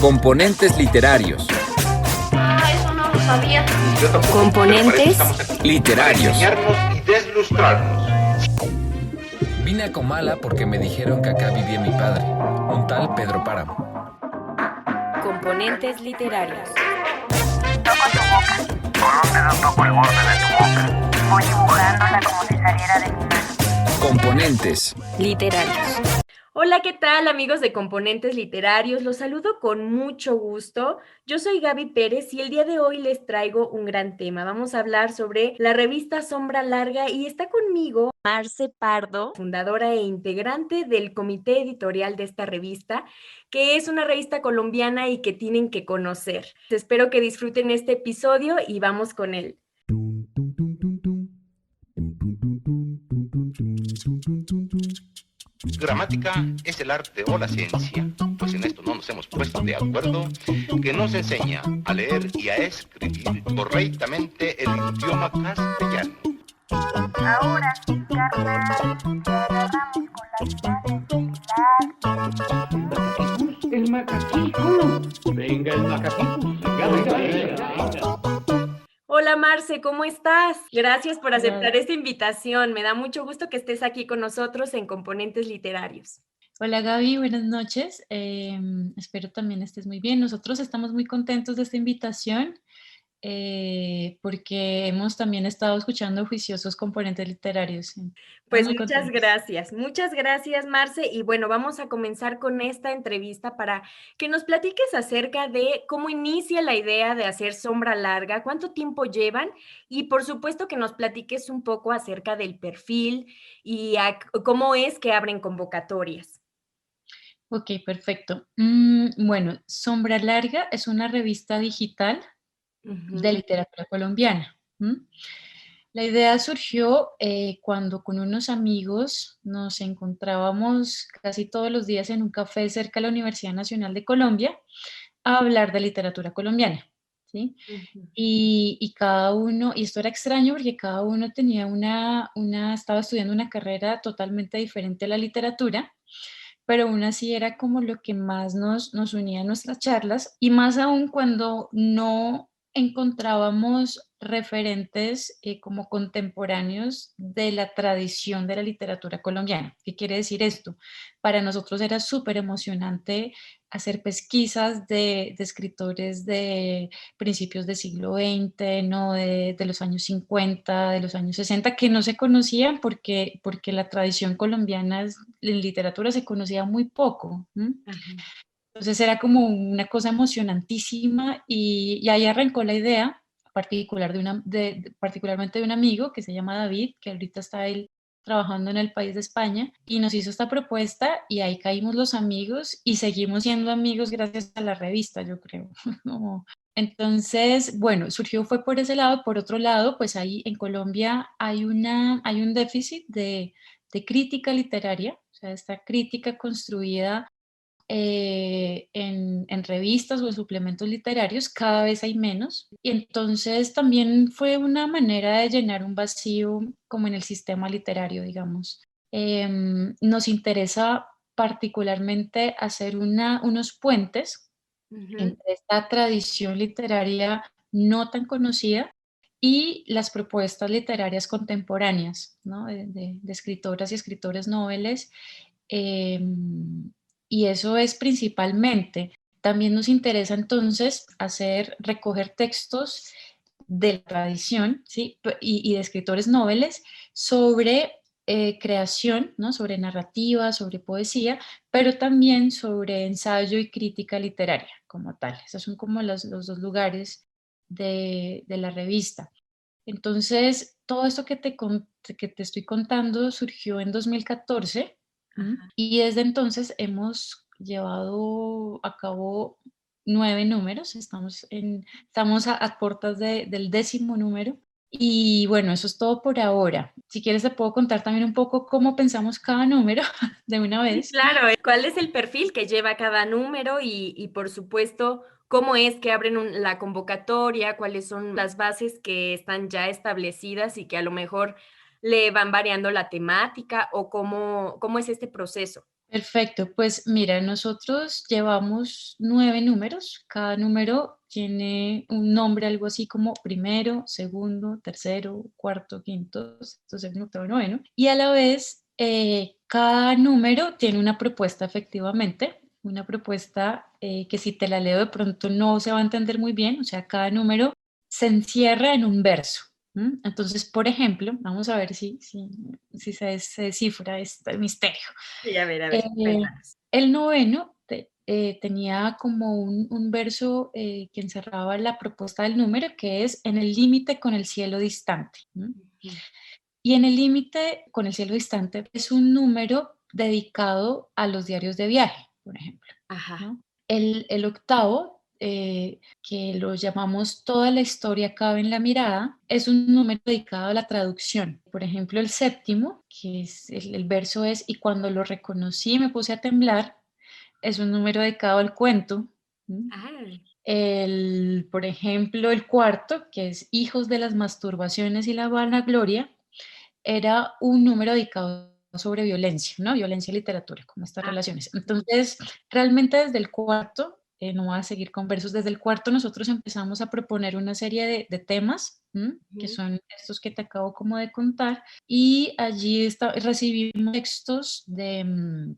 Componentes literarios. Eso no lo sabía. Yo tampoco. Componentes Literarios. Para enseñarnos y deslustrarnos. Vine a Comala porque me dijeron que acá vivía mi padre, un tal Pedro Páramo. Componentes literarios. Toco tu boca. ¿Por dónde no toco el borde de tu boca? Voy dibujándola como si saliera de mi mano. Componentes. Literarios. Hola, ¿qué tal amigos de Componentes Literarios? Los saludo con mucho gusto. Yo soy Gaby Pérez y el día de hoy les traigo un gran tema. Vamos a hablar sobre la revista Sombra Larga y está conmigo Marce Pardo, fundadora e integrante del comité editorial de esta revista, que es una revista colombiana y que tienen que conocer. Espero que disfruten este episodio y vamos con él. Gramática es el arte o la ciencia, pues en esto no nos hemos puesto de acuerdo, que nos enseña a leer y a escribir correctamente el idioma castellano. Ahora, carnal, te agarramos con las El macaquito. Venga, el macaquito. Venga. Hola Marce, ¿cómo estás? Gracias por aceptar esta invitación. Me da mucho gusto que estés aquí con nosotros en Componentes Literarios. Hola Gaby, buenas noches. Espero también estés muy bien. Nosotros estamos muy contentos de esta invitación porque hemos también estado escuchando juiciosos componentes literarios. Pues Muy muchas gracias Marce. Y bueno, vamos a comenzar con esta entrevista para que nos platiques acerca de cómo inicia la idea de hacer Sombra Larga, cuánto tiempo llevan y por supuesto que nos platiques un poco acerca del perfil y cómo es que abren convocatorias. Ok, perfecto. Bueno, Sombra Larga es una revista digital de literatura colombiana. La idea surgió cuando con unos amigos nos encontrábamos casi todos los días en un café cerca de la Universidad Nacional de Colombia a hablar de literatura colombiana, ¿sí? Y cada uno, y esto era extraño porque cada uno tenía estaba estudiando una carrera totalmente diferente a la literatura, pero aún así era como lo que más nos unía en nuestras charlas, y más aún cuando no encontrábamos referentes como contemporáneos de la tradición de la literatura colombiana. ¿Qué quiere decir esto? Para nosotros era súper emocionante hacer pesquisas de escritores de principios del siglo XX, ¿no? de los años 50, de los años 60, que no se conocían porque la tradición colombiana en literatura se conocía muy poco. Entonces era como una cosa emocionantísima y ahí arrancó la idea particularmente de un amigo que se llama David, que ahorita está él trabajando en el país de España, y nos hizo esta propuesta y ahí caímos los amigos y seguimos siendo amigos gracias a la revista, yo creo. Entonces, bueno, fue por ese lado. Por otro lado, pues ahí en Colombia hay un déficit de crítica literaria, o sea, esta crítica construida en revistas o en suplementos literarios, cada vez hay menos. Y entonces también fue una manera de llenar un vacío como en el sistema literario, digamos. Nos interesa particularmente hacer unos puentes entre esta tradición literaria no tan conocida y las propuestas literarias contemporáneas, ¿no? de escritoras y escritores noveles. Y eso es principalmente. También nos interesa entonces recoger textos de la tradición, ¿sí? y de escritores noveles sobre creación, ¿no? Sobre narrativa, sobre poesía, pero también sobre ensayo y crítica literaria como tal. Esos son como los dos lugares de la revista. Entonces, todo esto que te estoy contando surgió en 2014. Y desde entonces hemos llevado a cabo 9 números, estamos a puertas del 10º número. Y bueno, eso es todo por ahora. Si quieres te puedo contar también un poco cómo pensamos cada número de una Sí, vez. claro, ¿cuál es el perfil que lleva cada número y por supuesto, cómo es que abren la convocatoria, cuáles son las bases que están ya establecidas y que a lo mejor le van variando la temática o cómo es este proceso? Perfecto, pues mira, nosotros llevamos 9 números, cada número tiene un nombre, algo así como primero, segundo, tercero, cuarto, quinto, sexto, séptimo, octavo, noveno, y a la vez cada número tiene una propuesta efectivamente, una propuesta que si te la leo de pronto no se va a entender muy bien, o sea, cada número se encierra en un verso. Entonces, por ejemplo, vamos a ver si se descifra este misterio. Sí, a ver, Eh, cuéntanos. el noveno tenía como un verso que encerraba la propuesta del número, que es en el límite con el cielo distante. Ujú. Y en el límite con el cielo distante es un número dedicado a los diarios de viaje, por ejemplo. Ajá. ¿No? El octavo, que lo llamamos Toda la historia cabe en la mirada, es un número dedicado a la traducción. Por ejemplo, el séptimo, que es el verso es y cuando lo reconocí me puse a temblar, es un número dedicado al cuento. Ah, Por ejemplo, el cuarto, que es Hijos de las masturbaciones y la vanagloria, era un número dedicado sobre violencia, ¿no? Violencia y literatura, como estas ah, relaciones. Entonces, realmente desde el cuarto, no voy a seguir con versos, desde el cuarto nosotros empezamos a proponer una serie de temas, que ujú. son estos que te acabo como de contar, y allí recibimos textos de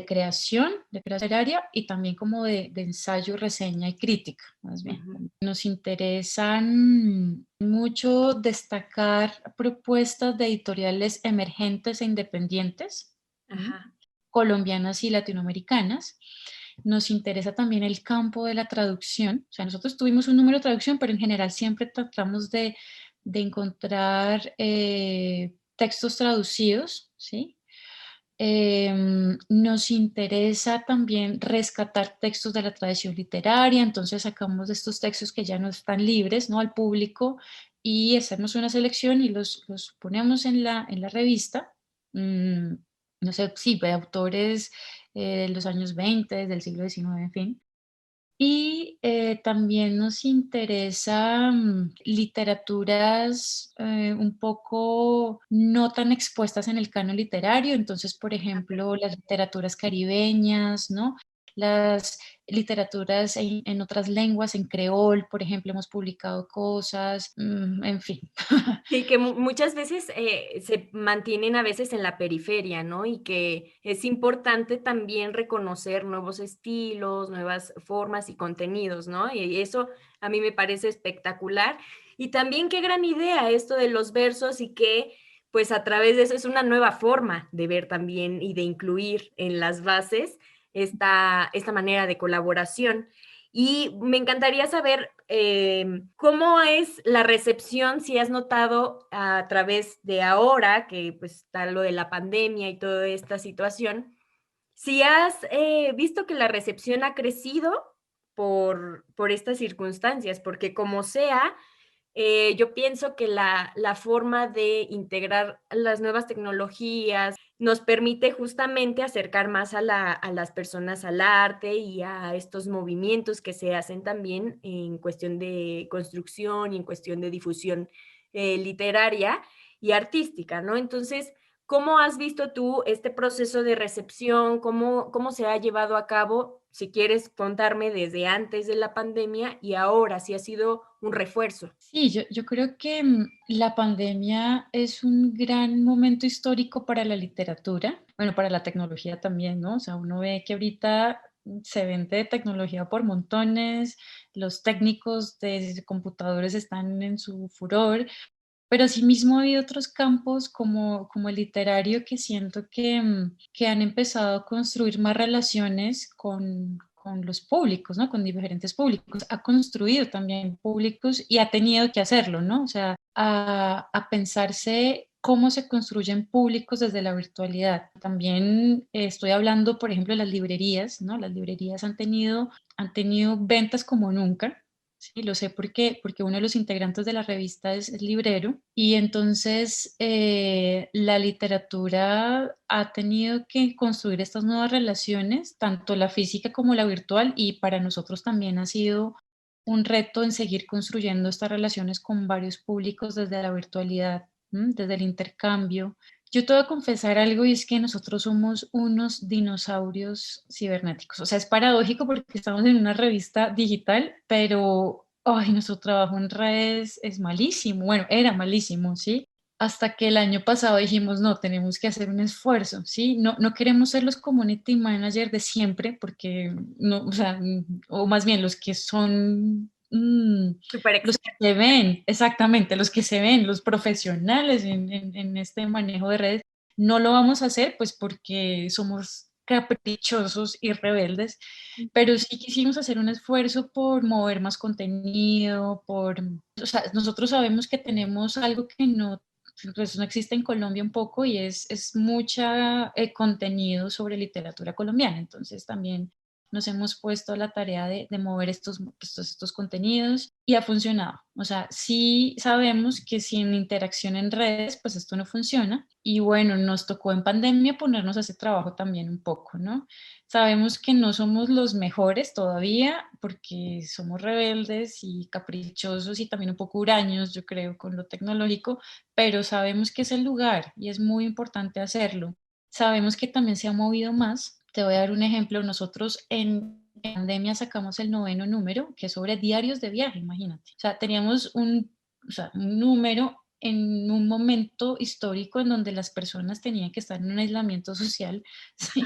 creación literaria y también como de ensayo, reseña y crítica, más bien. Ujú. Nos interesan mucho destacar propuestas de editoriales emergentes e independientes, Ajá. colombianas y latinoamericanas. Nos interesa también el campo de la traducción. O sea, nosotros tuvimos un número de traducción, pero en general siempre tratamos de encontrar textos traducidos, ¿sí? Nos interesa también rescatar textos de la tradición literaria, entonces sacamos de estos textos que ya no están libres, ¿no? Al público y hacemos una selección y los ponemos en la revista. Mm, no sé, sí, de autores de los años 20, del siglo XIX, en fin. Y también nos interesa literaturas un poco no tan expuestas en el canon literario, entonces, por ejemplo, las literaturas caribeñas, ¿no? Las literaturas en otras lenguas, en creol, por ejemplo, hemos publicado cosas, en fin. Sí, que muchas veces se mantienen a veces en la periferia, ¿no? Y que es importante también reconocer nuevos estilos, nuevas formas y contenidos, ¿no? Y eso a mí me parece espectacular. Y también qué gran idea esto de los versos y que pues a través de eso es una nueva forma de ver también y de incluir en las bases esta manera de colaboración. Y me encantaría saber cómo es la recepción, si has notado a través de ahora, que pues está lo de la pandemia y toda esta situación, si has visto que la recepción ha crecido por estas circunstancias, porque como sea, yo pienso que la forma de integrar las nuevas tecnologías nos permite justamente acercar más a las personas al arte y a estos movimientos que se hacen también en cuestión de construcción y en cuestión de difusión literaria y artística, ¿no? Entonces, ¿cómo has visto tú este proceso de recepción? ¿Cómo se ha llevado a cabo? Si quieres contarme desde antes de la pandemia y ahora, si ha sido un refuerzo. Sí, yo creo que la pandemia es un gran momento histórico para la literatura, bueno, para la tecnología también, ¿no? O sea, uno ve que ahorita se vende tecnología por montones, los técnicos de computadores están en su furor, pero asimismo hay otros campos como el literario que siento que han empezado a construir más relaciones con los públicos, ¿no? Con diferentes públicos. Ha construido también públicos y ha tenido que hacerlo, ¿no? O sea, a pensarse cómo se construyen públicos desde la virtualidad. También estoy hablando, por ejemplo, de las librerías, ¿no? Las librerías han tenido ventas como nunca. Sí, lo sé porque uno de los integrantes de la revista es librero y entonces la literatura ha tenido que construir estas nuevas relaciones, tanto la física como la virtual, y para nosotros también ha sido un reto en seguir construyendo estas relaciones con varios públicos desde la virtualidad, desde el intercambio. Yo te voy a confesar algo y es que nosotros somos unos dinosaurios cibernéticos. O sea, es paradójico porque estamos en una revista digital, pero ay, nuestro trabajo en redes es malísimo. Bueno, era malísimo, ¿sí? Hasta que el año pasado dijimos, no, tenemos que hacer un esfuerzo, ¿sí? No queremos ser los community manager de siempre porque, no, o sea, o más bien los que son Súper los que se ven, exactamente, los que se ven, los profesionales en este manejo de redes, no lo vamos a hacer pues porque somos caprichosos y rebeldes, pero sí quisimos hacer un esfuerzo por mover más contenido, o sea, nosotros sabemos que tenemos algo que pues no existe en Colombia un poco y es mucha contenido sobre literatura colombiana, entonces también nos hemos puesto a la tarea de mover estos contenidos y ha funcionado. O sea, sí sabemos que sin interacción en redes, pues esto no funciona. Y bueno, nos tocó en pandemia ponernos a ese trabajo también un poco, ¿no? Sabemos que no somos los mejores todavía porque somos rebeldes y caprichosos y también un poco huraños, yo creo, con lo tecnológico, pero sabemos que es el lugar y es muy importante hacerlo. Sabemos que también se ha movido más. Te voy a dar un ejemplo. Nosotros en pandemia sacamos el 9º número, que es sobre diarios de viaje, imagínate. O sea, teníamos un número en un momento histórico en donde las personas tenían que estar en un aislamiento social, ¿sí?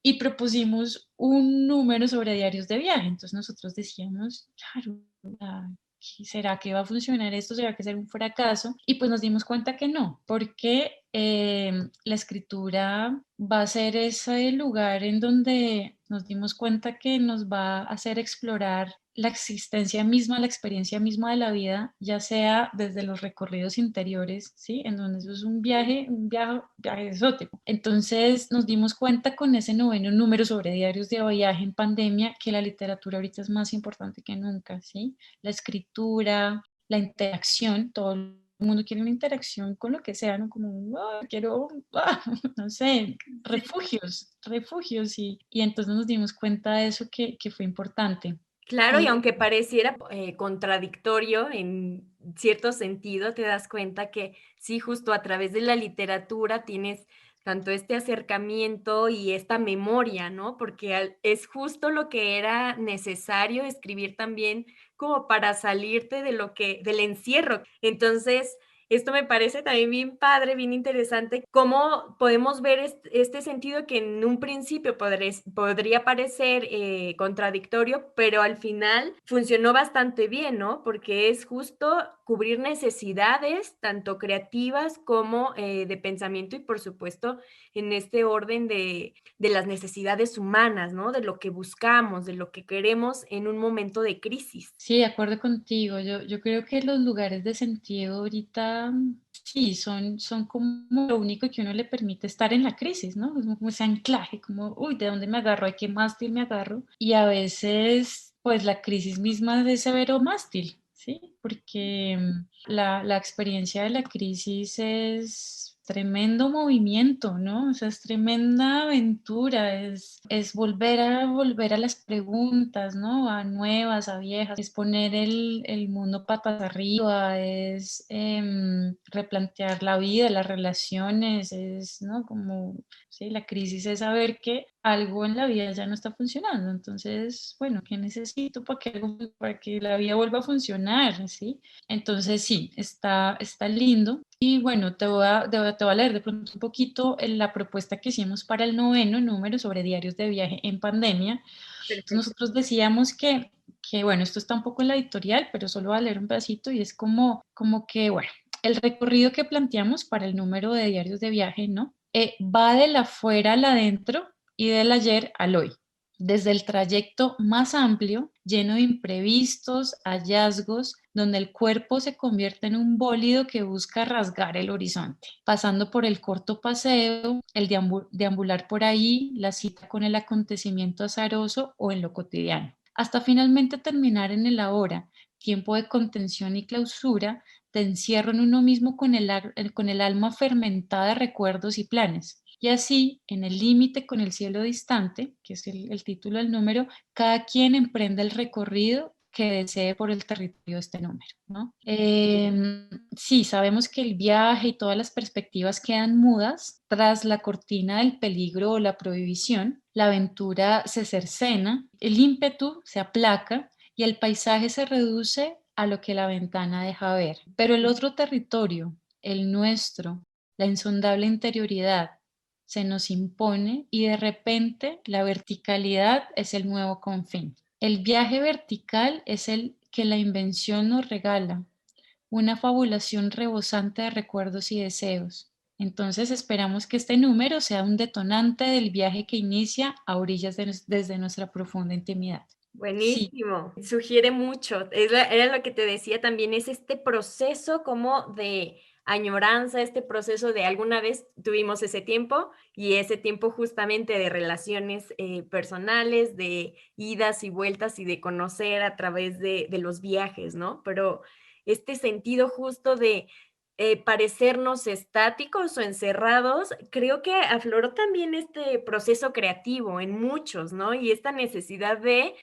Y propusimos un número sobre diarios de viaje. Entonces nosotros decíamos, claro, ¿será que va a funcionar esto? ¿Será que será un fracaso? Y pues nos dimos cuenta que no, porque la escritura va a ser ese lugar en donde nos dimos cuenta que nos va a hacer explorar la existencia misma, la experiencia misma de la vida, ya sea desde los recorridos interiores, ¿sí? En donde eso es un viaje exótico. Entonces nos dimos cuenta con ese 9º número sobre diarios de viaje en pandemia que la literatura ahorita es más importante que nunca, ¿sí? La escritura, la interacción, todo el mundo quiere una interacción con lo que sea, ¿no? Como, no sé, refugios y entonces nos dimos cuenta de eso que fue importante. Claro, y Y aunque pareciera contradictorio en cierto sentido, te das cuenta que sí, justo a través de la literatura tienes tanto este acercamiento y esta memoria, ¿no? Porque es justo lo que era necesario escribir también como para salirte de del encierro. Entonces, esto me parece también bien padre, bien interesante, cómo podemos ver este sentido que en un principio podría parecer contradictorio, pero al final funcionó bastante bien, ¿no? Porque es justo cubrir necesidades, tanto creativas como de pensamiento y, por supuesto, en este orden de las necesidades humanas, ¿no? De lo que buscamos, de lo que queremos en un momento de crisis. sí, de acuerdo contigo. Yo creo que los lugares de sentido ahorita sí son como lo único que uno le permite estar en la crisis, ¿no? Es como ese anclaje, como, uy, ¿de dónde me agarro? ¿A qué mástil me agarro? Y a veces, pues la crisis misma de severo mástil, ¿sí? Porque la experiencia de la crisis es tremendo movimiento, ¿no? O sea, es tremenda aventura, es volver a las preguntas, ¿no? A nuevas, a viejas, es poner el mundo patas arriba, es replantear la vida, las relaciones, es, ¿no? Como, sí, la crisis es saber que algo en la vida ya no está funcionando, entonces, bueno, ¿qué necesito para que la vida vuelva a funcionar, ¿sí? Entonces, sí, está lindo. Y bueno, te voy a leer de pronto un poquito la propuesta que hicimos para el 9º número sobre diarios de viaje en pandemia. Entonces, nosotros decíamos que, bueno, esto está un poco en la editorial, pero solo voy a leer un pedacito y es como que, bueno, el recorrido que planteamos para el número de diarios de viaje, ¿no? Va del afuera al adentro y del ayer al hoy. Desde el trayecto más amplio, lleno de imprevistos, hallazgos, donde el cuerpo se convierte en un bólido que busca rasgar el horizonte, pasando por el corto paseo, el deambular por ahí, la cita con el acontecimiento azaroso o en lo cotidiano, hasta finalmente terminar en el ahora, tiempo de contención y clausura, de encierro en uno mismo con el alma fermentada de recuerdos y planes. Y así, en el límite con el cielo distante, que es el título del número, cada quien emprende el recorrido que desee por el territorio de este número, ¿no? Sí, sabemos que el viaje y todas las perspectivas quedan mudas tras la cortina del peligro o la prohibición. La aventura se cercena, el ímpetu se aplaca y el paisaje se reduce a lo que la ventana deja ver. Pero el otro territorio, el nuestro, la insondable interioridad, se nos impone y de repente la verticalidad es el nuevo confín. El viaje vertical es el que la invención nos regala, una fabulación rebosante de recuerdos y deseos. Entonces esperamos que este número sea un detonante del viaje que inicia a orillas desde nuestra profunda intimidad. Sí, Buenísimo, sugiere mucho. Era lo que te decía también, es este proceso como de añoranza, este proceso de alguna vez tuvimos ese tiempo y ese tiempo justamente de relaciones personales, de idas y vueltas y de conocer a través de los viajes, ¿no? Pero este sentido justo de parecernos estáticos o encerrados, creo que afloró también este proceso creativo en muchos, ¿no? Y esta necesidad de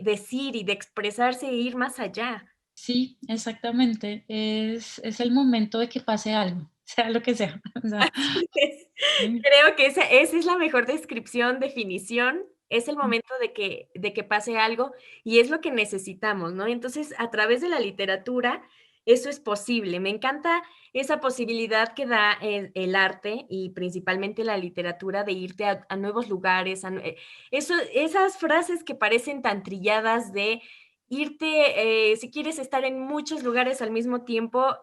decir y de expresarse e ir más allá. sí, exactamente. Es el momento de que pase algo, sea lo que sea. O sea, Así es. sí. Creo que esa es la mejor descripción, definición. Es el momento de que pase algo y es lo que necesitamos, ¿no? Entonces, a través de la literatura, eso es posible. Me encanta esa posibilidad que da el arte y principalmente la literatura de irte a nuevos lugares, esas frases que parecen tan trilladas de irte, si quieres estar en muchos lugares al mismo tiempo,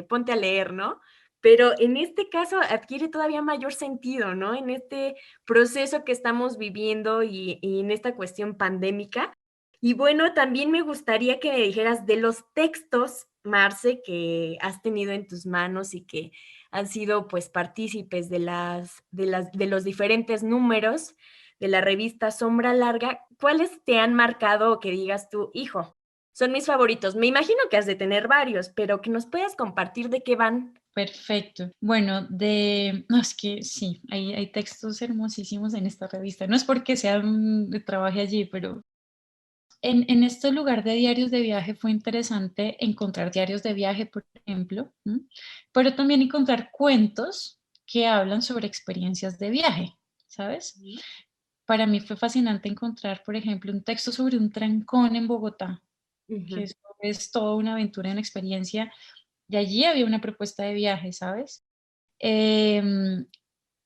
ponte a leer, ¿no? Pero en este caso adquiere todavía mayor sentido, ¿no? En este proceso que estamos viviendo y en esta cuestión pandémica. Y bueno, también me gustaría que me dijeras de los textos, Marce, que has tenido en tus manos y que han sido pues partícipes de los diferentes números de la revista Sombra Larga, ¿cuáles te han marcado o que digas tú, hijo, son mis favoritos? Me imagino que has de tener varios, pero que nos puedas compartir de qué van. Perfecto. Bueno, no, es que sí, hay textos hermosísimos en esta revista. No es porque trabaje allí, pero en este lugar de diarios de viaje fue interesante encontrar diarios de viaje, por ejemplo, ¿m? Pero también encontrar cuentos que hablan sobre experiencias de viaje, ¿sabes? Para mí fue fascinante encontrar, por ejemplo, un texto sobre un trancón en Bogotá, que Ujú. eso es toda una aventura, una experiencia. Y allí había una propuesta de viaje, ¿sabes? Em,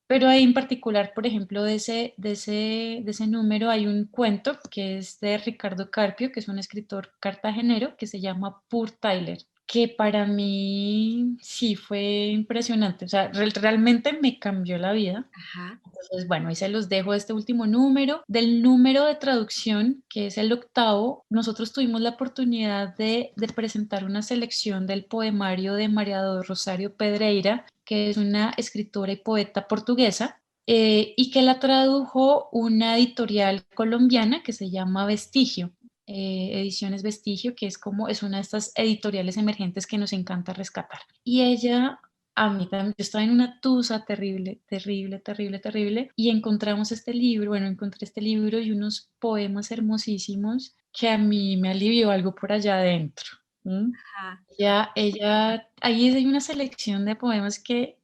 pero ahí en particular, por ejemplo, de ese número hay un cuento que es de Ricardo Carpio, que es un escritor cartagenero que se llama Poor Tyler, que para mí sí fue impresionante, o sea, realmente me cambió la vida. Ajá. Entonces, bueno, ahí se los dejo este último número. Del número de traducción, que es el octavo, nosotros tuvimos la oportunidad de presentar una selección del poemario de María do Rosario Pedreira, que es una escritora y poeta portuguesa, y que la tradujo una editorial colombiana que se llama Vestigio. Ediciones Vestigio, que es una de estas editoriales emergentes que nos encanta rescatar. Y ella a mí también, yo estaba en una tusa terrible, terrible, terrible, terrible, y encontramos este libro, bueno, encontré este libro y unos poemas hermosísimos que a mí me alivió algo por allá adentro. ¿M? Ajá. Ahí hay una selección de poemas que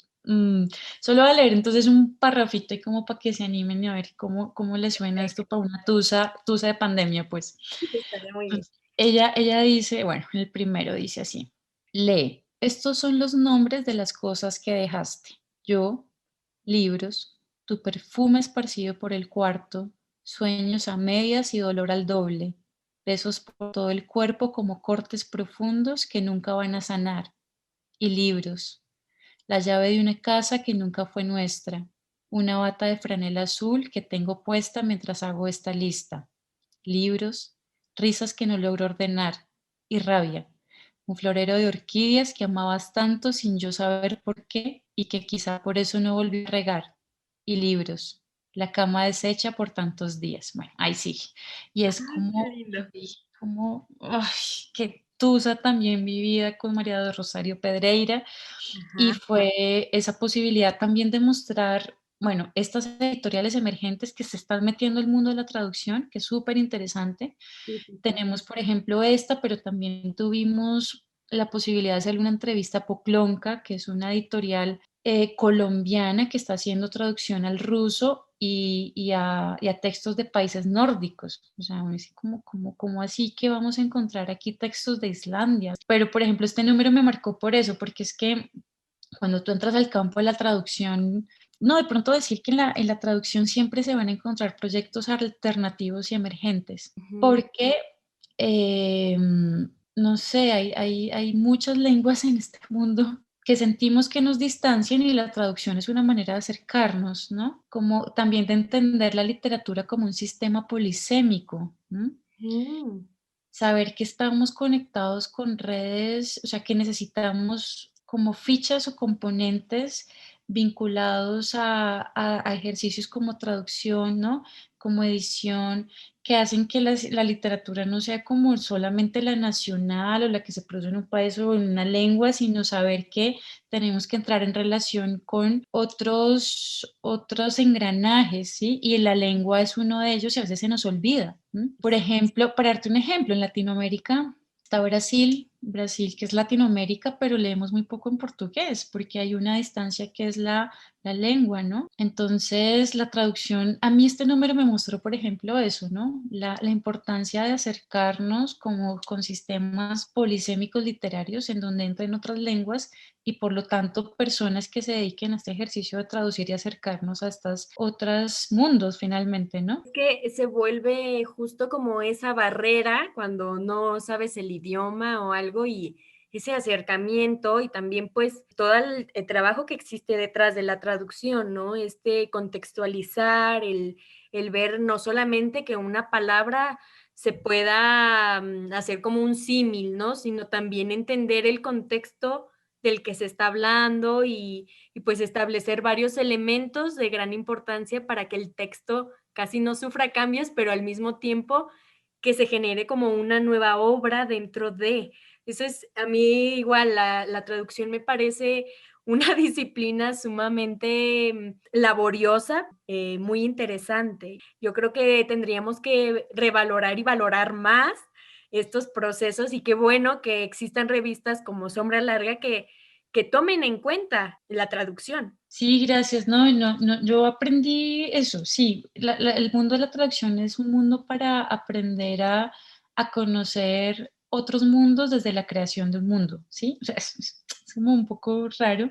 solo voy a leer entonces un parrafito y como para que se animen a ver cómo les suena esto para una tusa de pandemia, pues. Estaría muy bien. Entonces, ella dice, bueno, el primero dice así, lee, estos son los nombres de las cosas que dejaste. Yo, libros, tu perfume esparcido por el cuarto, sueños a medias y dolor al doble, besos por todo el cuerpo como cortes profundos que nunca van a sanar, y libros, la llave de una casa que nunca fue nuestra, una bata de franela azul que tengo puesta mientras hago esta lista, libros, risas que no logro ordenar y rabia, un florero de orquídeas que amabas tanto sin yo saber por qué y que quizá por eso no volví a regar, y libros, la cama deshecha por tantos días. Bueno, ahí sigue. Y es Ay, qué lindo. ay, qué tusa también mi vida con María de Rosario Pedreira, y Ajá. fue esa posibilidad también de mostrar bueno, estas editoriales emergentes que se están metiendo al mundo de la traducción, que es súper interesante. Sí, sí. Tenemos, por ejemplo, esta, pero también tuvimos la posibilidad de hacer una entrevista a Poklonka, que es una editorial colombiana que está haciendo traducción al ruso y a textos de países nórdicos. O sea, uno dice, ¿cómo así que vamos a encontrar aquí textos de Islandia? Pero, por ejemplo, este número me marcó por eso, porque es que cuando tú entras al campo de la traducción, no, de pronto decir que en la traducción siempre se van a encontrar proyectos alternativos y emergentes, Ujú. porque, no sé, hay muchas lenguas en este mundo que sentimos que nos distancian y la traducción es una manera de acercarnos, ¿no? Como también de entender la literatura como un sistema polisémico, ¿no? Mm. Saber que estamos conectados con redes, o sea, que necesitamos como fichas o componentes vinculados a ejercicios como traducción, ¿no? Como edición, que hacen que la literatura no sea como solamente la nacional o la que se produce en un país o en una lengua, sino saber que tenemos que entrar en relación con otros engranajes, ¿sí? Y la lengua es uno de ellos y a veces se nos olvida. Por ejemplo, para darte un ejemplo, en Latinoamérica está Brasil que es Latinoamérica, pero leemos muy poco en portugués porque hay una distancia que es la lengua, ¿no? Entonces, la traducción, a mí este número me mostró, por ejemplo, eso, ¿no? La importancia de acercarnos como con sistemas polisémicos literarios en donde entren otras lenguas y por lo tanto personas que se dediquen a este ejercicio de traducir y acercarnos a estos otros mundos finalmente, ¿no? Es que se vuelve justo como esa barrera cuando no sabes el idioma o algo y ese acercamiento y también pues todo el trabajo que existe detrás de la traducción, ¿no? Este contextualizar, el ver no solamente que una palabra se pueda hacer como un símil, ¿no? Sino también entender el contexto del que se está hablando y pues establecer varios elementos de gran importancia para que el texto casi no sufra cambios, pero al mismo tiempo que se genere como una nueva obra dentro de. Eso es, a mí igual, la traducción me parece una disciplina sumamente laboriosa, muy interesante. Yo creo que tendríamos que revalorar y valorar más estos procesos y qué bueno que existan revistas como Sombra Larga que tomen en cuenta la traducción. Sí, gracias. No, no, no, yo aprendí eso, sí. El mundo de la traducción es un mundo para aprender a conocer otros mundos desde la creación de un mundo, ¿sí? O sea, es como un poco raro.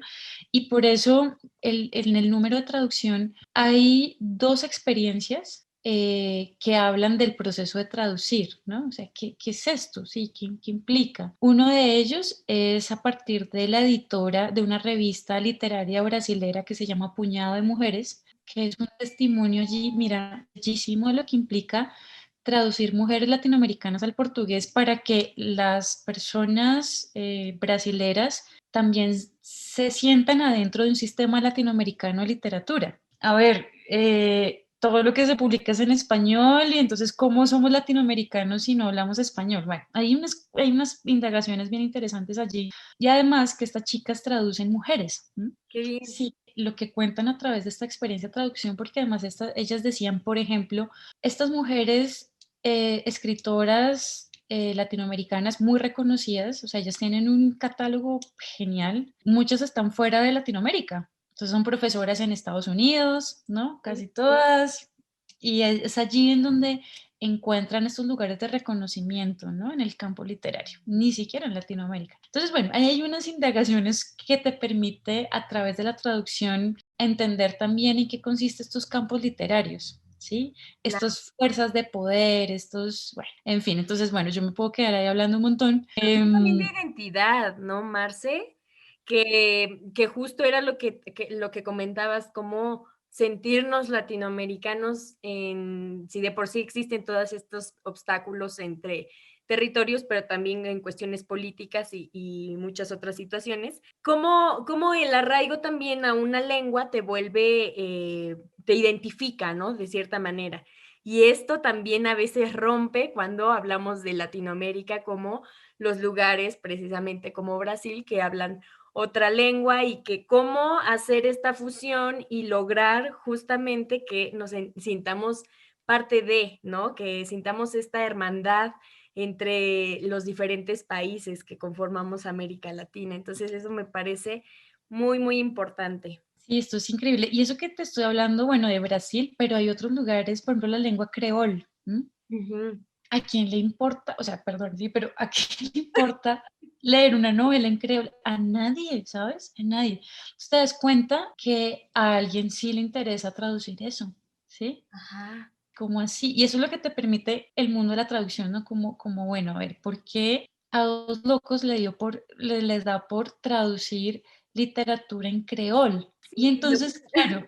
Y por eso en el número de traducción hay dos experiencias que hablan del proceso de traducir, ¿no? O sea, ¿qué es esto? ¿Sí? ¿Qué implica? Uno de ellos es a partir de la editora de una revista literaria brasilera que se llama Puñado de Mujeres, que es un testimonio allí, mira, bellísimo de lo que implica traducir mujeres latinoamericanas al portugués para que las personas brasileras también se sientan adentro de un sistema latinoamericano de literatura. A ver, todo lo que se publica es en español y entonces, ¿cómo somos latinoamericanos si no hablamos español? Bueno, hay unas indagaciones bien interesantes allí y además que estas chicas traducen mujeres. Qué bien. Sí, lo que cuentan a través de esta experiencia de traducción, porque además ellas decían, por ejemplo, estas mujeres escritoras latinoamericanas muy reconocidas, o sea, ellas tienen un catálogo genial, muchas están fuera de Latinoamérica, entonces son profesoras en Estados Unidos, ¿no? Casi todas, y es allí en donde encuentran estos lugares de reconocimiento, ¿no? En el campo literario, ni siquiera en Latinoamérica. Entonces, bueno, ahí hay unas indagaciones que te permite a través de la traducción entender también en qué consisten estos campos literarios, ¿sí? Claro. Estas fuerzas de poder, bueno, en fin, entonces, bueno, yo me puedo quedar ahí hablando un montón. También de identidad, ¿no, Marce? Que justo era lo que comentabas, cómo sentirnos latinoamericanos si de por sí existen todos estos obstáculos entre territorios, pero también en cuestiones políticas y muchas otras situaciones. Cómo el arraigo también a una lengua te vuelve, te identifica, ¿no? De cierta manera. Y esto también a veces rompe cuando hablamos de Latinoamérica como los lugares, precisamente como Brasil, que hablan otra lengua y que cómo hacer esta fusión y lograr justamente que nos sintamos parte de, ¿no? Que sintamos esta hermandad entre los diferentes países que conformamos América Latina. Entonces, eso me parece muy, muy importante. Sí, esto es increíble. Y eso que te estoy hablando, bueno, de Brasil, pero hay otros lugares, por ejemplo, la lengua creol. Ujú. ¿A quién le importa? O sea, perdón, sí, pero ¿a quién le importa leer una novela en creol? A nadie, ¿sabes? A nadie. Entonces te das cuenta que a alguien sí le interesa traducir eso, ¿sí? Ajá. ¿Cómo así? Y eso es lo que te permite el mundo de la traducción, ¿no? Como bueno, a ver, ¿por qué a dos locos les da por traducir literatura en creol? Y Sí, entonces, claro,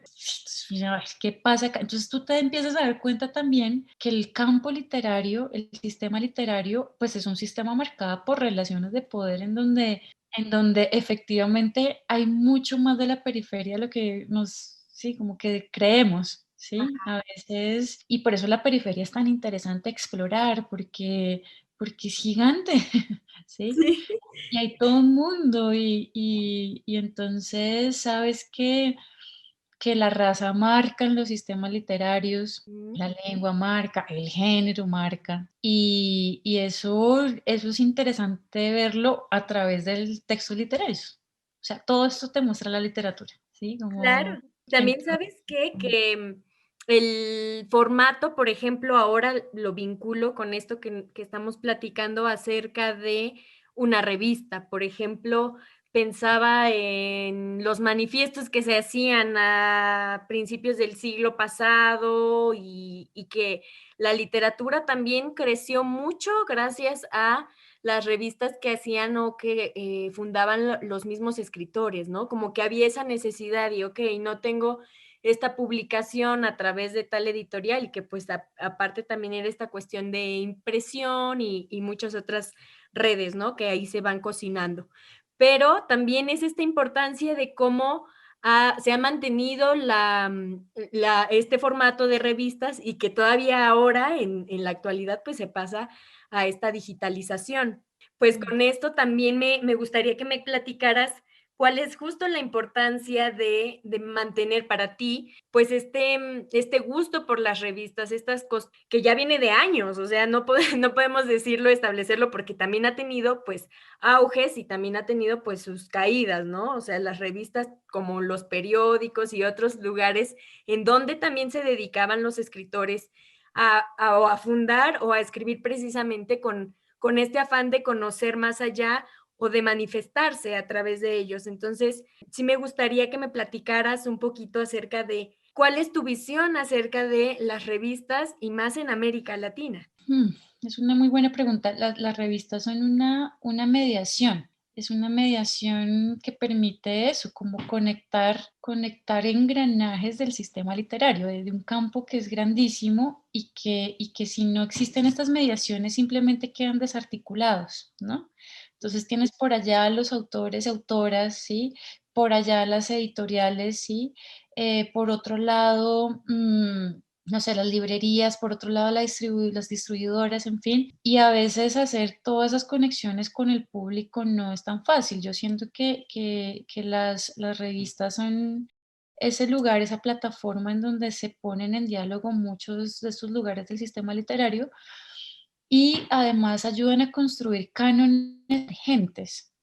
mira, ¿qué pasa acá? Entonces tú te empiezas a dar cuenta también que el campo literario, el sistema literario, pues es un sistema marcado por relaciones de poder en donde efectivamente hay mucho más de la periferia de lo que sí, como que creemos, ¿sí? A veces, y por eso la periferia es tan interesante explorar, porque es gigante, ¿sí? sí. Y hay todo un mundo y entonces sabes que la raza marca en los sistemas literarios, Mm. la lengua marca, el género marca, y eso es interesante verlo a través del texto literario. O sea, todo esto te muestra la literatura, ¿sí? Como Claro. También, ¿sabes qué? Que el formato, por ejemplo, ahora lo vinculo con esto que estamos platicando acerca de una revista. Por ejemplo, pensaba en los manifiestos que se hacían a principios del siglo pasado y que la literatura también creció mucho gracias a las revistas que hacían o que fundaban los mismos escritores, ¿no? Como que había esa necesidad y, ok, no tengo esta publicación a través de tal editorial y que pues aparte también era esta cuestión de impresión y muchas otras redes, ¿no? Que ahí se van cocinando. Pero también es esta importancia de cómo se ha mantenido este formato de revistas y que todavía ahora, en la actualidad, pues se pasa a esta digitalización. Pues con esto también me gustaría que me platicaras cuál es justo la importancia de mantener para ti, pues este gusto por las revistas, estas cosas que ya viene de años, o sea, no podemos decirlo, establecerlo, porque también ha tenido pues auges y también ha tenido pues sus caídas, ¿no? O sea, las revistas como los periódicos y otros lugares en donde también se dedicaban los escritores a fundar o a escribir precisamente con este afán de conocer más allá o de manifestarse a través de ellos. Entonces, sí me gustaría que me platicaras un poquito acerca de cuál es tu visión acerca de las revistas y más en América Latina. Es una muy buena pregunta. Las revistas son una mediación. Es una mediación que permite eso, como conectar engranajes del sistema literario, de un campo que es grandísimo y que si no existen estas mediaciones simplemente quedan desarticulados, ¿no? Entonces tienes por allá los autores, autoras, ¿sí? Por allá las editoriales, ¿sí? Por otro lado, no sé, las librerías, por otro lado las distribuidoras, en fin, y a veces hacer todas esas conexiones con el público no es tan fácil. Yo siento que las revistas son ese lugar, esa plataforma en donde se ponen en diálogo muchos de estos lugares del sistema literario y además ayudan a construir cánones emergentes.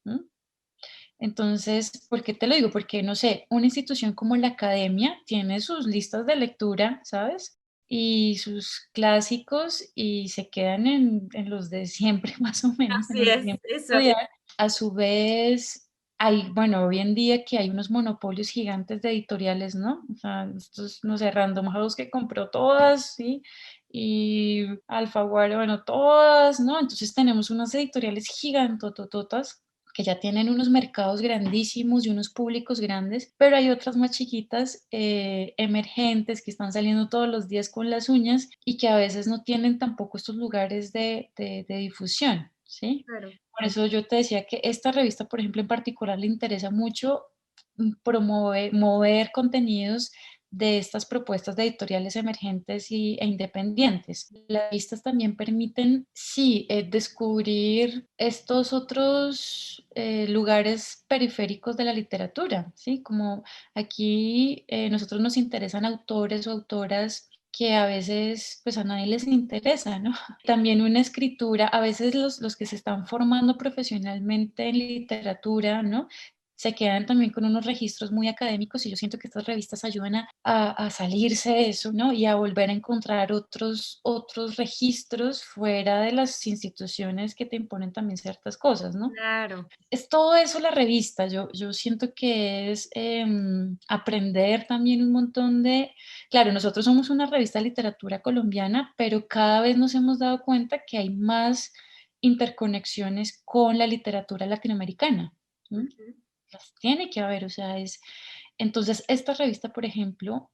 Entonces, ¿por qué te lo digo? Porque, no sé, una institución como la academia tiene sus listas de lectura, ¿sabes? Y sus clásicos y se quedan en los de siempre, más o menos, en Así los de es, siempre eso. estudiar. A su vez, bueno, hoy en día que hay unos monopolios gigantes de editoriales, ¿no? O sea, estos, no sé, Random House que compró todas, ¿sí? Y Alfaguara, bueno, todas, ¿no? Entonces tenemos unas editoriales gigantotototas que ya tienen unos mercados grandísimos y unos públicos grandes, pero hay otras más chiquitas, emergentes, que están saliendo todos los días con las uñas y que a veces no tienen tampoco estos lugares de difusión, ¿sí? Claro. Por eso yo te decía que esta revista, por ejemplo, en particular, le interesa mucho mover contenidos de estas propuestas de editoriales emergentes e independientes. Las revistas también permiten, sí, descubrir estos otros lugares periféricos de la literatura, ¿sí? Como aquí nosotros nos interesan autores o autoras que a veces pues a nadie les interesa, ¿no? También una escritura, a veces los que se están formando profesionalmente en literatura, ¿no? Se quedan también con unos registros muy académicos y yo siento que estas revistas ayudan a salirse de eso, ¿no? Y a volver a encontrar otros registros fuera de las instituciones que te imponen también ciertas cosas, ¿no? Claro. Es todo eso la revista, yo siento que es aprender también un montón de, claro, nosotros somos una revista de literatura colombiana, pero cada vez nos hemos dado cuenta que hay más interconexiones con la literatura latinoamericana. ¿M? Ujú. Las tiene que haber, o sea, entonces esta revista, por ejemplo,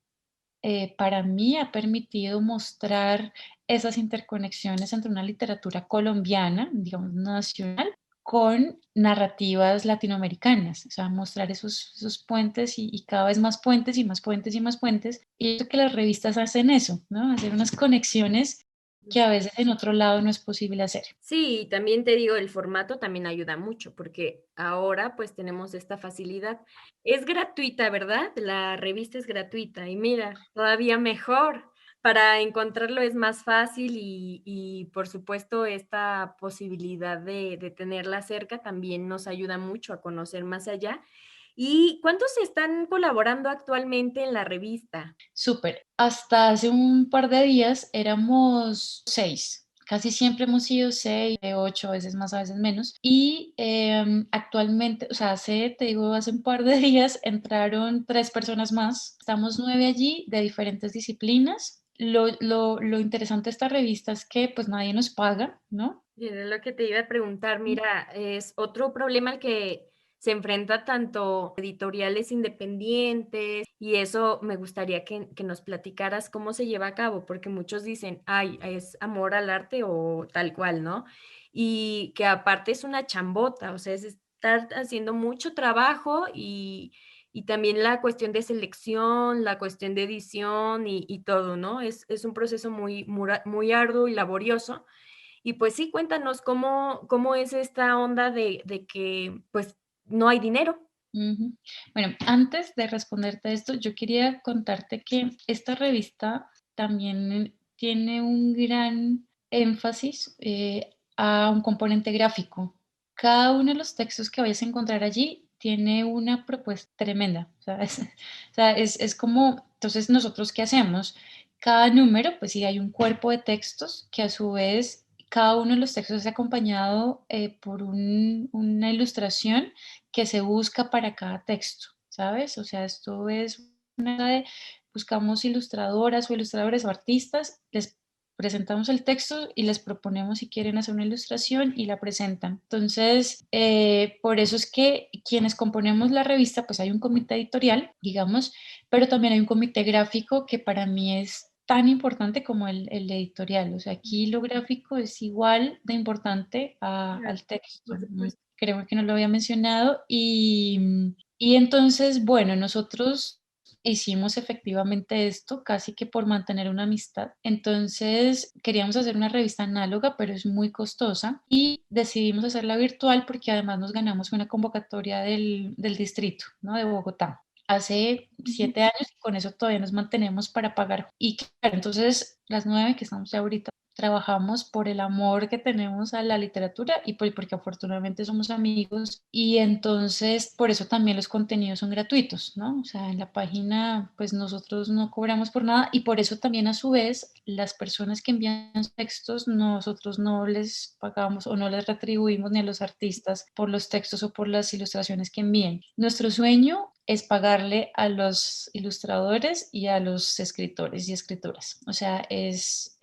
para mí ha permitido mostrar esas interconexiones entre una literatura colombiana, digamos, nacional, con narrativas latinoamericanas, o sea, mostrar esos puentes y cada vez más puentes y más puentes y más puentes. Y yo creo que las revistas hacen eso, ¿no? Hacer unas conexiones que a veces en otro lado no es posible hacer. Sí, y también te digo, el formato también ayuda mucho, porque ahora pues tenemos esta facilidad. Es gratuita, ¿verdad? La revista es gratuita y mira, todavía mejor. Para encontrarlo es más fácil y por supuesto esta posibilidad de tenerla cerca también nos ayuda mucho a conocer más allá. ¿Y cuántos están colaborando actualmente en la revista? Súper. Hasta hace un par de días éramos 6. Casi siempre hemos sido 6, 8, a veces más, a veces menos. Y actualmente, o sea, te digo, hace un par de días entraron 3 personas más. Estamos 9 allí de diferentes disciplinas. Lo interesante de esta revista es que pues nadie nos paga, ¿no? Era lo que te iba a preguntar, mira, es otro problema al que se enfrenta tanto editoriales independientes y eso me gustaría que nos platicaras cómo se lleva a cabo, porque muchos dicen, ay, es amor al arte o tal cual, ¿no? Y que aparte es una chambota, o sea, es estar haciendo mucho trabajo y también la cuestión de selección, la cuestión de edición y todo, ¿no? Es un proceso muy arduo y laborioso. Y pues sí, cuéntanos cómo es esta onda de que, pues, no hay dinero. Ujú. Bueno, antes de responderte esto, yo quería contarte que esta revista también tiene un gran énfasis a un componente gráfico. Cada uno de los textos que vayas a encontrar allí tiene una propuesta tremenda. O sea, o sea, es como, entonces nosotros, ¿qué hacemos? Cada número, pues sí, hay un cuerpo de textos que a su vez, cada uno de los textos es acompañado por una ilustración que se busca para cada texto, ¿sabes? O sea, esto es una de, buscamos ilustradoras o ilustradores o artistas, les presentamos el texto y les proponemos si quieren hacer una ilustración y la presentan. Entonces, por eso es que quienes componemos la revista, pues hay un comité editorial, digamos, pero también hay un comité gráfico que para mí es tan importante como el editorial. O sea, aquí lo gráfico es igual de importante Claro, al texto. por supuesto. Creo que no lo había mencionado. Y entonces, bueno, nosotros hicimos efectivamente esto casi que por mantener una amistad. Entonces, queríamos hacer una revista análoga, pero es muy costosa y decidimos hacerla virtual porque además nos ganamos una convocatoria del distrito, ¿no? De Bogotá. Hace 7 años y con eso todavía nos mantenemos para pagar. Y claro, entonces las 9 que estamos ya ahorita trabajamos por el amor que tenemos a la literatura y porque afortunadamente somos amigos y entonces por eso también los contenidos son gratuitos, ¿no? O sea, en la página pues nosotros no cobramos por nada y por eso también a su vez las personas que envían textos nosotros no les pagamos o no les retribuimos ni a los artistas por los textos o por las ilustraciones que envíen. Nuestro sueño es pagarle a los ilustradores y a los escritores y escritoras. O sea, es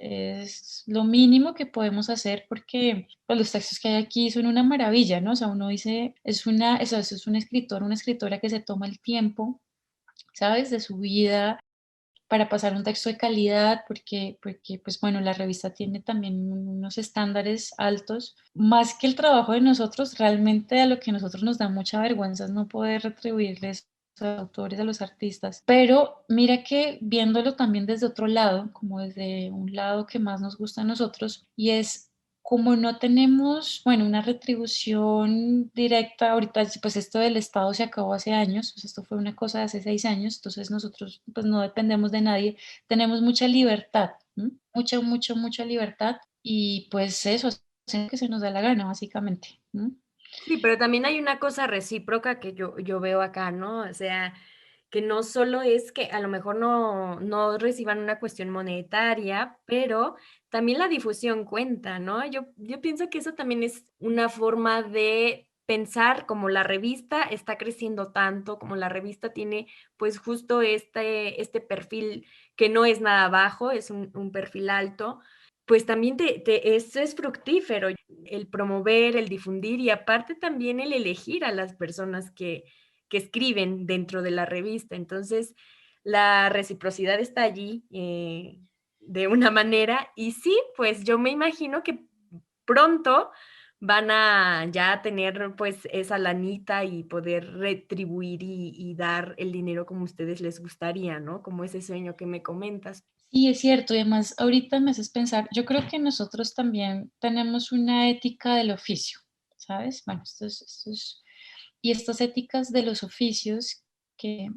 lo mínimo que podemos hacer porque pues, los textos que hay aquí son una maravilla, ¿no? O sea, uno dice, es un escritor, una escritora que se toma el tiempo, ¿sabes? De su vida para pasar un texto de calidad, porque pues bueno, la revista tiene también unos estándares altos. Más que el trabajo de nosotros, realmente a lo que a nosotros nos da mucha vergüenza es no poder retribuirles autores, a los artistas. Pero mira que viéndolo también desde otro lado, como desde un lado que más nos gusta a nosotros, y es como no tenemos, bueno, una retribución directa, ahorita pues esto del Estado se acabó hace años, pues esto fue una cosa de hace 6 años, entonces nosotros pues no dependemos de nadie, tenemos mucha libertad, ¿m? Mucha libertad y pues eso, hacer que se nos da la gana básicamente. ¿M? Sí, pero también hay una cosa recíproca que yo veo acá, ¿no? O sea, que no solo es que a lo mejor no reciban una cuestión monetaria, pero también la difusión cuenta, ¿no? Yo pienso que eso también es una forma de pensar como la revista está creciendo tanto, como la revista tiene pues justo este perfil que no es nada bajo, es un perfil alto, pues también eso es fructífero, el promover, el difundir y aparte también el elegir a las personas que escriben dentro de la revista. Entonces, la reciprocidad está allí de una manera y sí, pues yo me imagino que pronto van a ya tener pues esa lanita y poder retribuir y dar el dinero como a ustedes les gustaría, ¿no? Como ese sueño que me comentas. Sí, es cierto, y además ahorita me haces pensar, yo creo que nosotros también tenemos una ética del oficio, ¿sabes? Bueno, y estas éticas de los oficios que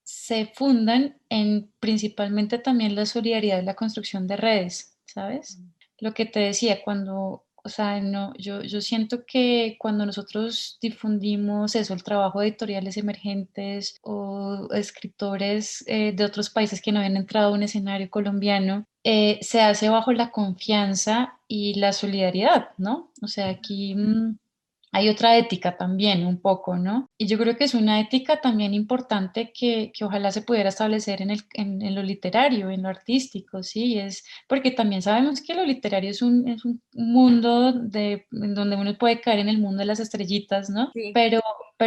se fundan en principalmente también la solidaridad y la construcción de redes, ¿sabes? Lo que te decía, cuando, o sea, no, yo siento que cuando nosotros difundimos eso, el trabajo de editoriales emergentes o escritores de otros países que no habían entrado a un escenario colombiano, se hace bajo la confianza y la solidaridad, ¿no? O sea, aquí hay otra ética también, un poco, ¿no? Y yo creo que es una ética también importante que ojalá se pudiera establecer en lo literario, en lo artístico, ¿sí? Es porque también sabemos que lo literario es un mundo en donde uno puede caer en el mundo de las estrellitas, ¿no? Sí. Pero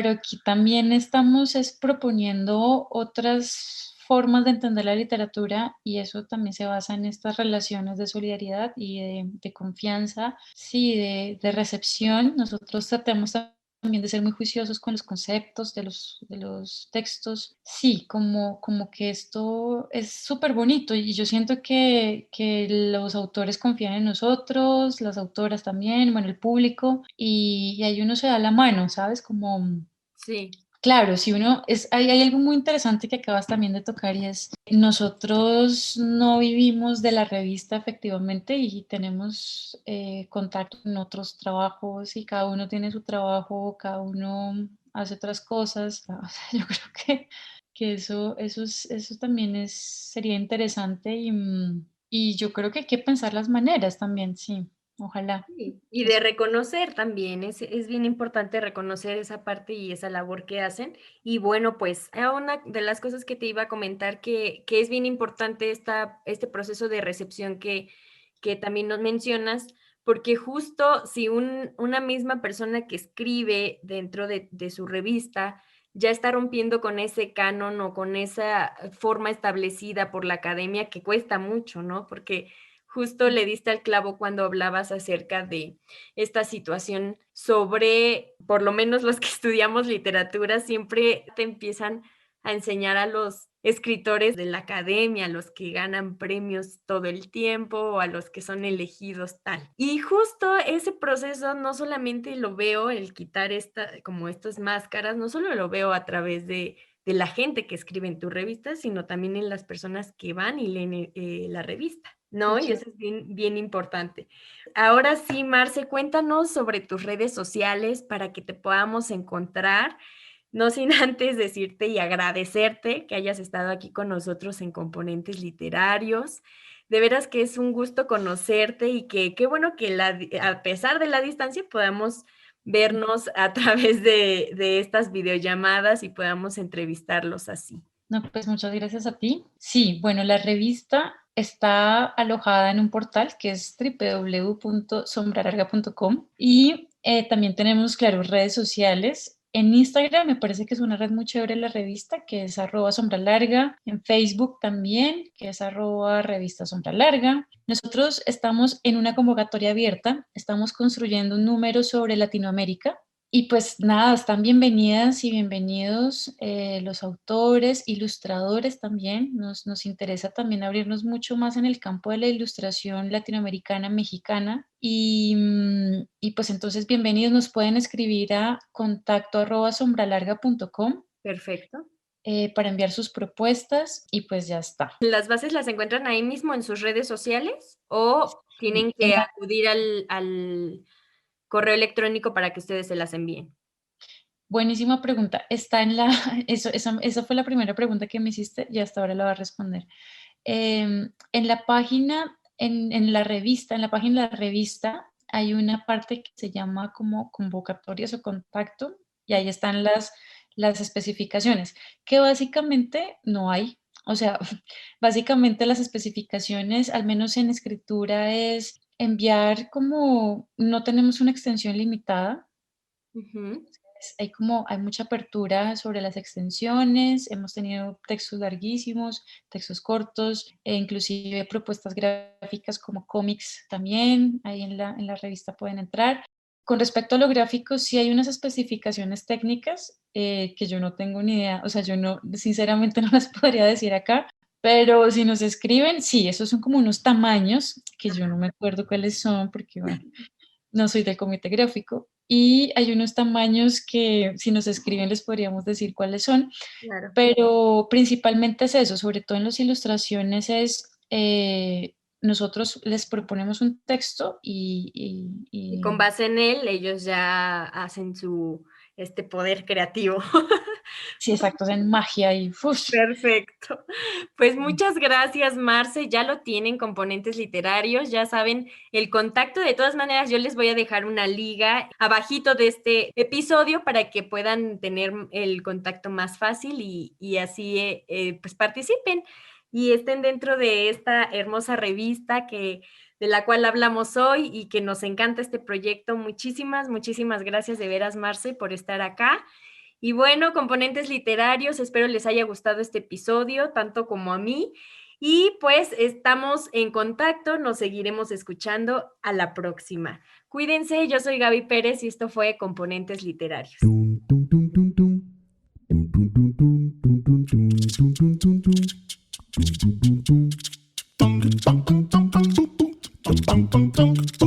aquí también estamos proponiendo otras formas de entender la literatura y eso también se basa en estas relaciones de solidaridad y de confianza, sí, de recepción. Nosotros tratamos también de ser muy juiciosos con los conceptos de los textos. Sí, como que esto es súper bonito y yo siento que los autores confían en nosotros, las autoras también, bueno, el público y ahí uno se da la mano, ¿sabes? Como... Sí. Claro, si uno hay algo muy interesante que acabas también de tocar y es nosotros no vivimos de la revista efectivamente y tenemos contacto en otros trabajos y cada uno tiene su trabajo, cada uno hace otras cosas. O sea, yo creo que eso también sería interesante y yo creo que hay que pensar las maneras también, sí, ojalá. Sí, y de reconocer también, es bien importante reconocer esa parte y esa labor que hacen. Y bueno, pues una de las cosas que te iba a comentar que es bien importante este proceso de recepción que también nos mencionas, porque justo si una misma persona que escribe dentro de su revista ya está rompiendo con ese canon o con esa forma establecida por la academia que cuesta mucho, ¿no? Porque justo le diste al clavo cuando hablabas acerca de esta situación sobre, por lo menos los que estudiamos literatura, siempre te empiezan a enseñar a los escritores de la academia, a los que ganan premios todo el tiempo o a los que son elegidos tal. Y justo ese proceso no solamente lo veo, el quitar como estas máscaras, no solo lo veo a través de la gente que escribe en tu revista, sino también en las personas que van y leen la revista, ¿no? Y eso es bien, bien importante. Ahora sí, Marce, cuéntanos sobre tus redes sociales para que te podamos encontrar, no sin antes decirte y agradecerte que hayas estado aquí con nosotros en Componentes Literarios. De veras que es un gusto conocerte y que qué bueno que a pesar de la distancia podamos vernos a través de estas videollamadas y podamos entrevistarlos así. No, pues muchas gracias a ti. Sí, bueno, la revista está alojada en un portal que es www.sombralarga.com y también tenemos, claro, redes sociales. En Instagram me parece que es una red muy chévere la revista, que es @sombralarga. En Facebook también, que es @revista Sombra Larga. Nosotros estamos en una convocatoria abierta, estamos construyendo un número sobre Latinoamérica. Y pues nada, están bienvenidas y bienvenidos los autores, ilustradores también. Nos interesa también abrirnos mucho más en el campo de la ilustración latinoamericana, mexicana. Y pues entonces bienvenidos, nos pueden escribir a contacto@sombralarga.com Perfecto. para enviar sus propuestas y pues ya está. ¿Las bases las encuentran ahí mismo en sus redes sociales o tienen en que la- acudir al correo electrónico para que ustedes se las envíen? Buenísima pregunta. Está en la, esa fue la primera pregunta que me hiciste y hasta ahora la voy a responder. En la página, en la revista, en la página de la revista hay una parte que se llama como convocatorias o contacto y ahí están las especificaciones, que básicamente no hay. O sea, básicamente las especificaciones, al menos en escritura, es enviar como no tenemos una extensión limitada. Ujú. Hay mucha apertura sobre las extensiones, hemos tenido textos larguísimos, textos cortos, e inclusive propuestas gráficas como cómics también, ahí en la revista pueden entrar. Con respecto a lo gráfico, sí hay unas especificaciones técnicas que yo no tengo ni idea, o sea, yo no, sinceramente no las podría decir acá, pero si nos escriben, sí, esos son como unos tamaños que yo no me acuerdo cuáles son, porque bueno, no soy del comité gráfico, y hay unos tamaños que si nos escriben les podríamos decir cuáles son, Claro. pero principalmente es eso, sobre todo en las ilustraciones es, nosotros les proponemos un texto Y con base en él, ellos ya hacen su poder creativo. sí, exacto, en magia y ¡fush! Perfecto. Pues muchas gracias, Marce. Ya lo tienen, Componentes Literarios. Ya saben el contacto. De todas maneras, yo les voy a dejar una liga abajito de este episodio para que puedan tener el contacto más fácil y así pues participen y estén dentro de esta hermosa revista de la cual hablamos hoy y que nos encanta este proyecto. Muchísimas, muchísimas gracias de veras, Marce, por estar acá. Y bueno, Componentes Literarios, espero les haya gustado este episodio, tanto como a mí. Y pues estamos en contacto, nos seguiremos escuchando a la próxima. Cuídense, yo soy Gaby Pérez y esto fue Componentes Literarios. Tum tum tum tum tum tum tum tum tum tum tum tum